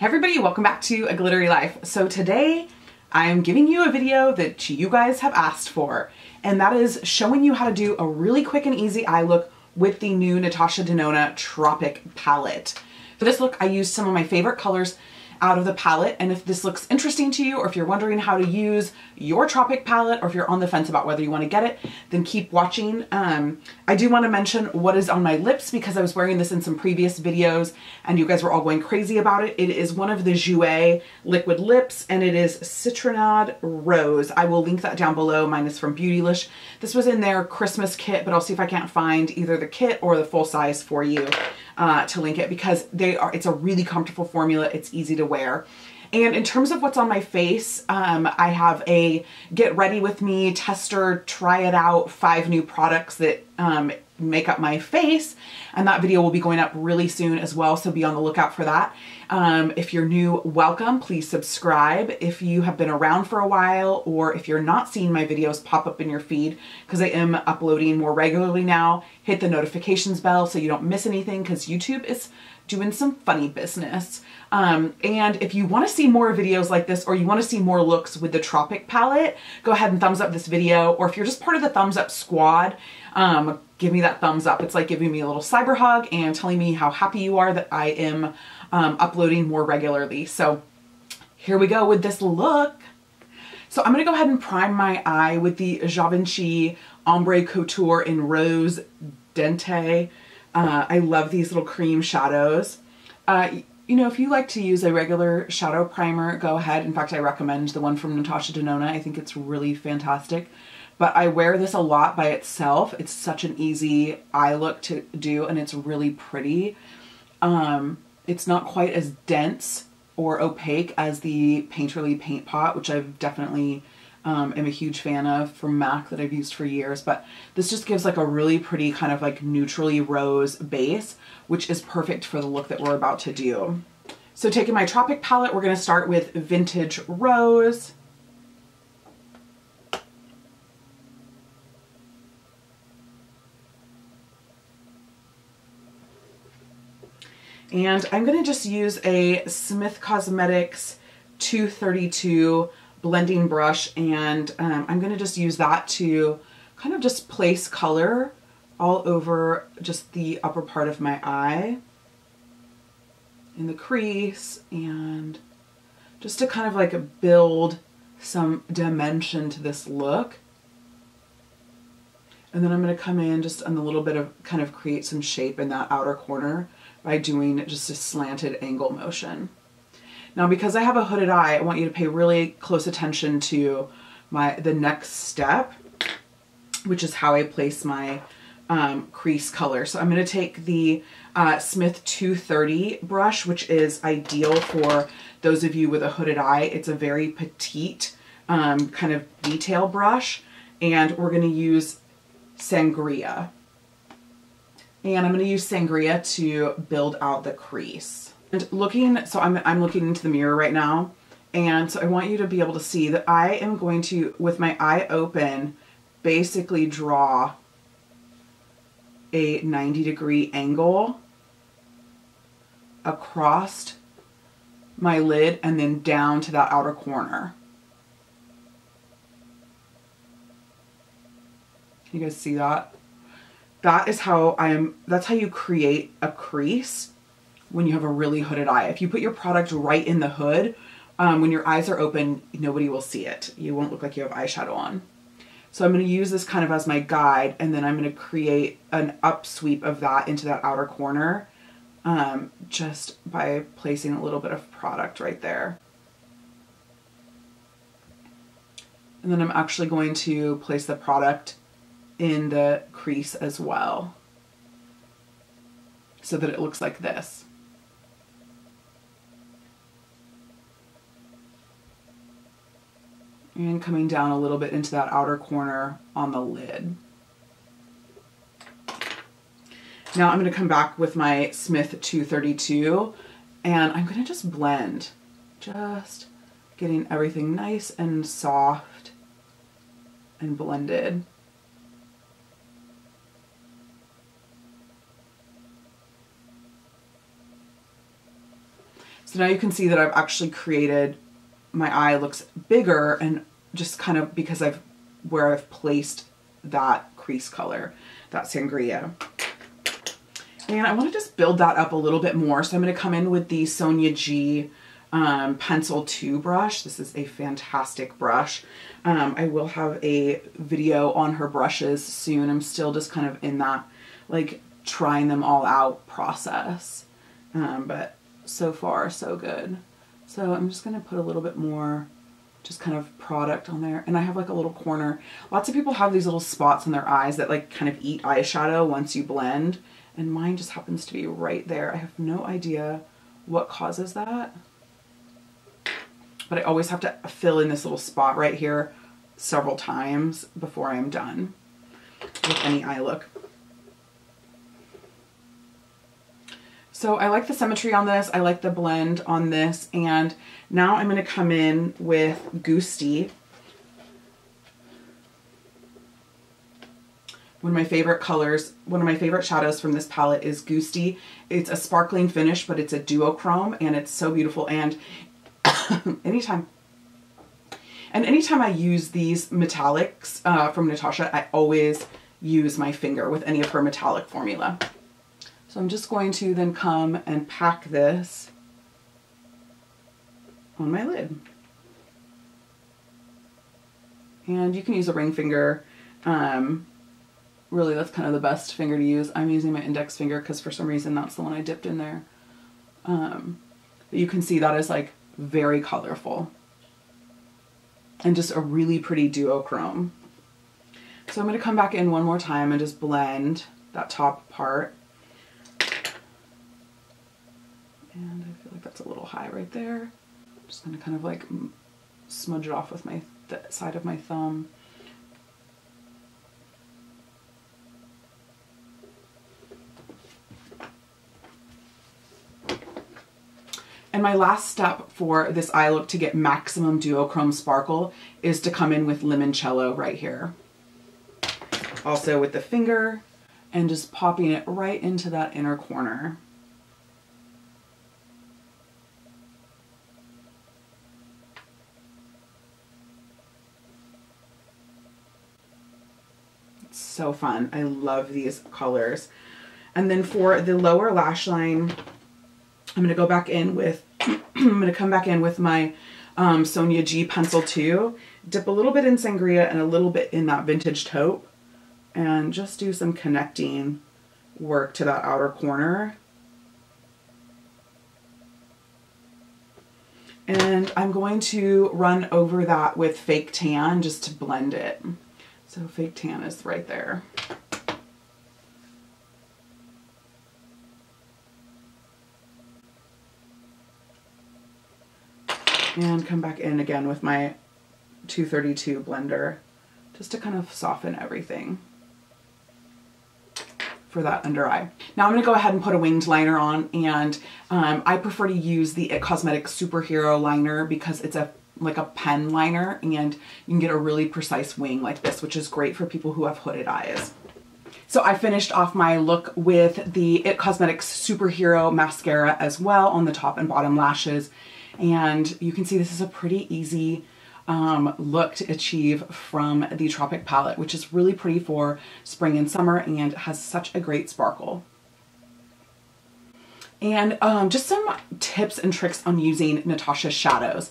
Hey everybody, welcome back to A Glittery Life. So today I'm giving you a video that you guys have asked for, and that is showing you how to do a really quick and easy eye look with the new NATASHA DENONA Tropic palette. For this look, I used some of my favorite colors out of the palette, and if this looks interesting to you, or if you're wondering how to use your Tropic palette, or if you're on the fence about whether you want to get it, then keep watching. I do want to mention what is on my lips because I was wearing this in some previous videos and you guys were all going crazy about it. It is one of the Jouer liquid lips and it is Citronade Rose. I will link that down below. Mine is from Beautylish. This was in their Christmas kit, but I'll see if I can't find either the kit or the full size for you to link it because it's a really comfortable formula. It's easy to wear. And in terms of what's on my face, I have a get ready with me tester, try it out, 5 new products that make up my face. And that video will be going up really soon as well, so be on the lookout for that. If you're new, welcome, please subscribe. If you have been around for a while, or if you're not seeing my videos pop up in your feed, because I am uploading more regularly now, hit the notifications bell so you don't miss anything, because YouTube is doing some funny business. And if you want to see more videos like this, or you want to see more looks with the Tropic palette, go ahead and thumbs up this video. Or if you're just part of the thumbs up squad, give me that thumbs up. It's like giving me a little cyber hug and telling me how happy you are that I am uploading more regularly. So here we go with this look. So I'm going to go ahead and prime my eye with the Givenchy Ombre Couture in Rose Dente. I love these little cream shadows. You know, if you like to use a regular shadow primer, go ahead. In fact, I recommend the one from NATASHA DENONA. I think it's really fantastic. But I wear this a lot by itself. It's such an easy eye look to do, and it's really pretty. It's not quite as dense or opaque as the Painterly Paint Pot, which I've definitely am a huge fan of from MAC that I've used for years. But this just gives like a really pretty kind of like neutrally rose base, which is perfect for the look that we're about to do. So taking my Tropic palette, we're going to start with Vintage Rose. And I'm going to just use a Smith Cosmetics 232 blending brush, and I'm going to just use that to kind of just place color all over just the upper part of my eye, in the crease, and just to kind of like build some dimension to this look. And then I'm going to come in just on a little bit of kind of create some shape in that outer corner by doing just a slanted angle motion. Now, because I have a hooded eye, I want you to pay really close attention to the next step, which is how I place my crease color. So I'm going to take the Smith 230 brush, which is ideal for those of you with a hooded eye. It's a very petite kind of detail brush, and we're going to use Sangria. And I'm going to use Sangria to build out the crease. And looking, so I'm looking into the mirror right now, and so I want you to be able to see that I am going to, with my eye open, basically draw a 90-degree angle across my lid and then down to that outer corner. Can you guys see that? That is how that's how you create a crease when you have a really hooded eye. If you put your product right in the hood, when your eyes are open, nobody will see it. You won't look like you have eyeshadow on. So I'm going to use this kind of as my guide, and then I'm going to create an upsweep of that into that outer corner, just by placing a little bit of product right there. And then I'm actually going to place the product in the crease as well, so that it looks like this. And coming down a little bit into that outer corner on the lid. Now I'm going to come back with my Smith 232, and I'm going to just blend, just getting everything nice and soft and blended. So now you can see that I've actually created, my eye looks bigger, and just kind of because where I've placed that crease color, that sangria. And I want to just build that up a little bit more. So I'm going to come in with the Sonia G Pencil 2 brush. This is a fantastic brush. I will have a video on her brushes soon. I'm still just kind of in that, like, trying them all out process. But so far, so good. So I'm just going to put a little bit more just kind of product on there. And I have like a little corner. Lots of people have these little spots in their eyes that like kind of eat eyeshadow once you blend. And mine just happens to be right there. I have no idea what causes that. But I always have to fill in this little spot right here several times before I'm done with any eye look. So I like the symmetry on this. I like the blend on this. And now I'm going to come in with Gusti. One of my favorite colors, one of my favorite shadows from this palette is Gusti. It's a sparkling finish, but it's a duochrome, and it's so beautiful. And anytime I use these metallics from Natasha, I always use my finger with any of her metallic formula. So I'm just going to then come and pack this on my lid. And you can use a ring finger. Really, that's kind of the best finger to use. I'm using my index finger because for some reason that's the one I dipped in there. But you can see that is like very colorful and just a really pretty duochrome. So I'm going to come back in one more time and just blend that top part. And I feel like that's a little high right there. I'm just going to kind of like smudge it off with my side of my thumb. And my last step for this eye look to get maximum duochrome sparkle is to come in with limoncello right here. Also with the finger and just popping it right into that inner corner. It's so fun. I love these colors. And then for the lower lash line, I'm going to go back in with, I'm going to come back in with my Sonia G Pencil 2, dip a little bit in Sangria and a little bit in that Vintage Taupe, and just do some connecting work to that outer corner. And I'm going to run over that with Fake Tan just to blend it. So Fake Tan is right there. And come back in again with my 232 blender just to kind of soften everything for that under eye. Now I'm going to go ahead and put a winged liner on, and I prefer to use the IT Cosmetics Superhero liner because it's like a pen liner, and you can get a really precise wing like this, which is great for people who have hooded eyes. So I finished off my look with the IT Cosmetics Superhero mascara as well on the top and bottom lashes. And you can see this is a pretty easy look to achieve from the Tropic palette, which is really pretty for spring and summer and has such a great sparkle. And just some tips and tricks on using Natasha shadows.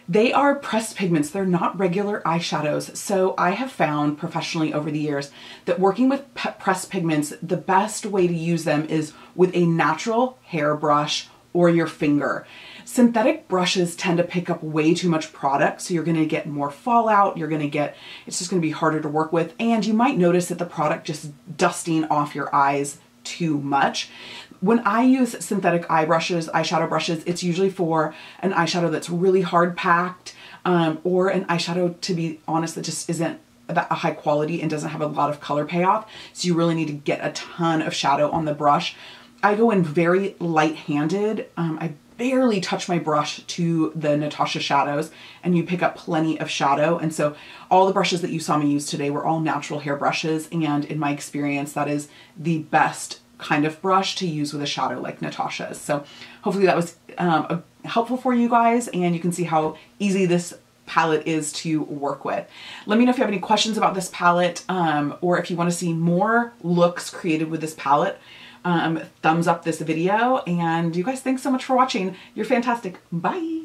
They are pressed pigments. They're not regular eyeshadows. So I have found professionally over the years that working with pressed pigments, the best way to use them is with a natural hairbrush or your finger. Synthetic brushes tend to pick up way too much product, so you're going to get more fallout, it's just going to be harder to work with, and you might notice that the product just dusting off your eyes too much. When I use synthetic eyeshadow brushes, it's usually for an eyeshadow that's really hard packed, or an eyeshadow, to be honest, that just isn't that high quality and doesn't have a lot of color payoff, so you really need to get a ton of shadow on the brush. I go in very light-handed. I barely touch my brush to the Natasha shadows, and you pick up plenty of shadow. And so all the brushes that you saw me use today were all natural hair brushes, and in my experience, that is the best kind of brush to use with a shadow like Natasha's. So hopefully that was helpful for you guys, and you can see how easy this palette is to work with. Let me know if you have any questions about this palette, or if you want to see more looks created with this palette. Thumbs up this video, and you guys, thanks so much for watching. You're fantastic. Bye.